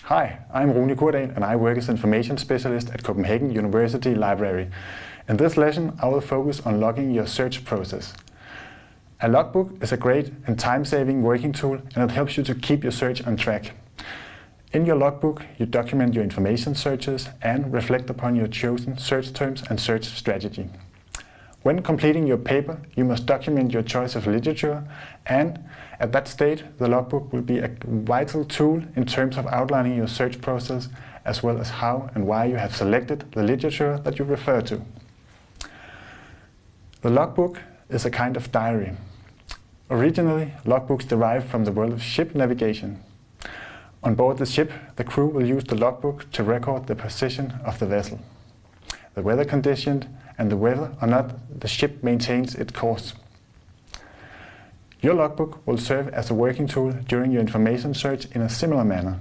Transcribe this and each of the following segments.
Hi, I'm Rune Kurdal and I work as information specialist at Copenhagen University Library. In this lesson, I will focus on logging your search process. A logbook is a great and time-saving working tool, and it helps you to keep your search on track. In your logbook, you document your information searches and reflect upon your chosen search terms and search strategy. When completing your paper, you must document your choice of literature, and at that stage, the logbook will be a vital tool in terms of outlining your search process, as well as how and why you have selected the literature that you refer to. The logbook is a kind of diary. Originally, logbooks derived from the world of ship navigation. On board the ship, the crew will use the logbook to record the position of the vessel, the weather conditions, and whether or not the ship maintains its course. Your logbook will serve as a working tool during your information search in a similar manner.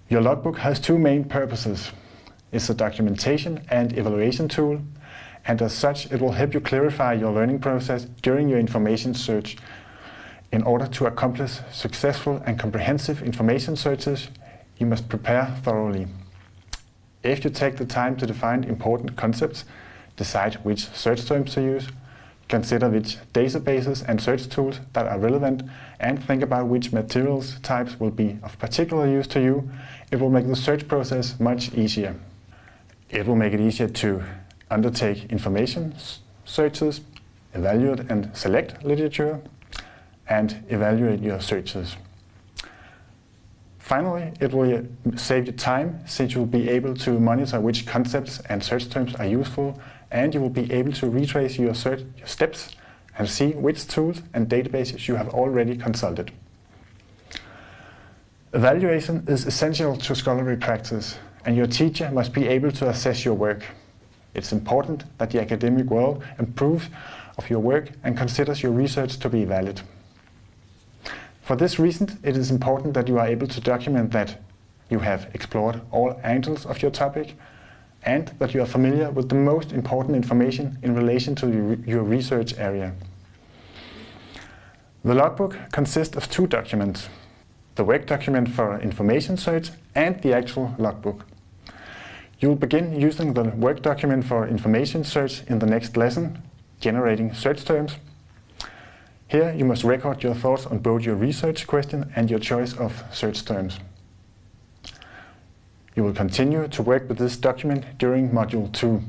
Your logbook has two main purposes. It's a documentation and evaluation tool, and as such it will help you clarify your learning process during your information search. In order to accomplish successful and comprehensive information searches, you must prepare thoroughly. If you take the time to define important concepts, decide which search terms to use, consider which databases and search tools that are relevant, and think about which materials types will be of particular use to you, it will make the search process much easier. It will make it easier to undertake information searches, evaluate and select literature, and evaluate your searches. Finally, it will save you time, since you will be able to monitor which concepts and search terms are useful, and you will be able to retrace your steps and see which tools and databases you have already consulted. Evaluation is essential to scholarly practice, and your teacher must be able to assess your work. It's important that the academic world approves of your work and considers your research to be valid. For this reason, it is important that you are able to document that you have explored all angles of your topic and that you are familiar with the most important information in relation to your research area. The logbook consists of two documents: the work document for information search and the actual logbook. You will begin using the work document for information search in the next lesson, generating search terms. Here you must record your thoughts on both your research question and your choice of search terms. You will continue to work with this document during Module 2.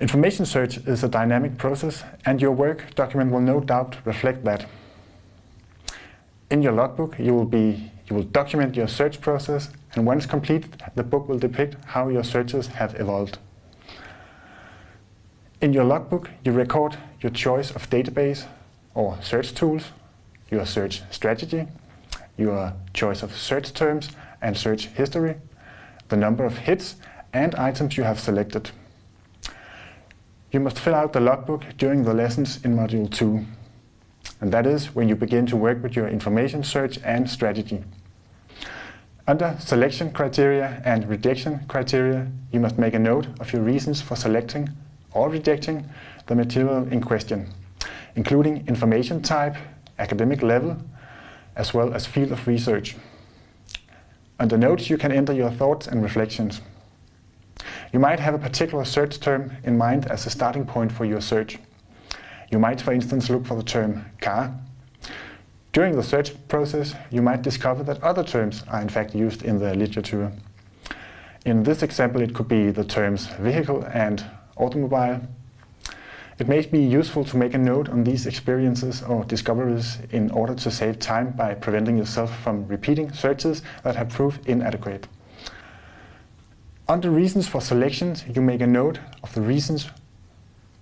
Information search is a dynamic process, and your work document will no doubt reflect that. In your logbook, you will document your search process, and once completed, the book will depict how your searches have evolved. In your logbook, you record your choice of database or search tools, your search strategy, your choice of search terms and search history, the number of hits and items you have selected. You must fill out the logbook during the lessons in Module 2, and that is when you begin to work with your information search and strategy. Under selection criteria and rejection criteria, you must make a note of your reasons for selecting or rejecting the material in question, including information type, academic level, as well as field of research. Under notes, you can enter your thoughts and reflections. You might have a particular search term in mind as a starting point for your search. You might, for instance, look for the term car. During the search process, you might discover that other terms are in fact used in the literature. In this example, it could be the terms vehicle and automobile. It may be useful to make a note on these experiences or discoveries in order to save time by preventing yourself from repeating searches that have proved inadequate. Under reasons for selections, you make a note of the reasons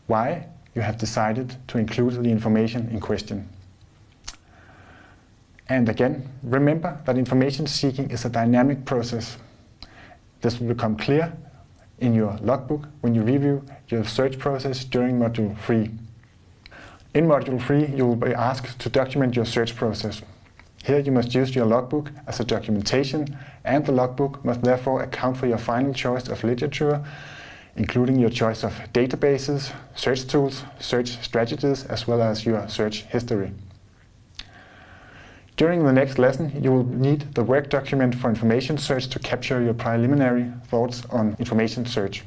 why you have decided to include the information in question. And again, remember that information seeking is a dynamic process. This will become clear in your logbook when you review your search process during Module 3. In Module 3, you will be asked to document your search process. Here you must use your logbook as a documentation, and the logbook must therefore account for your final choice of literature, including your choice of databases, search tools, search strategies, as well as your search history. During the next lesson, you will need the work document for information search to capture your preliminary thoughts on information search.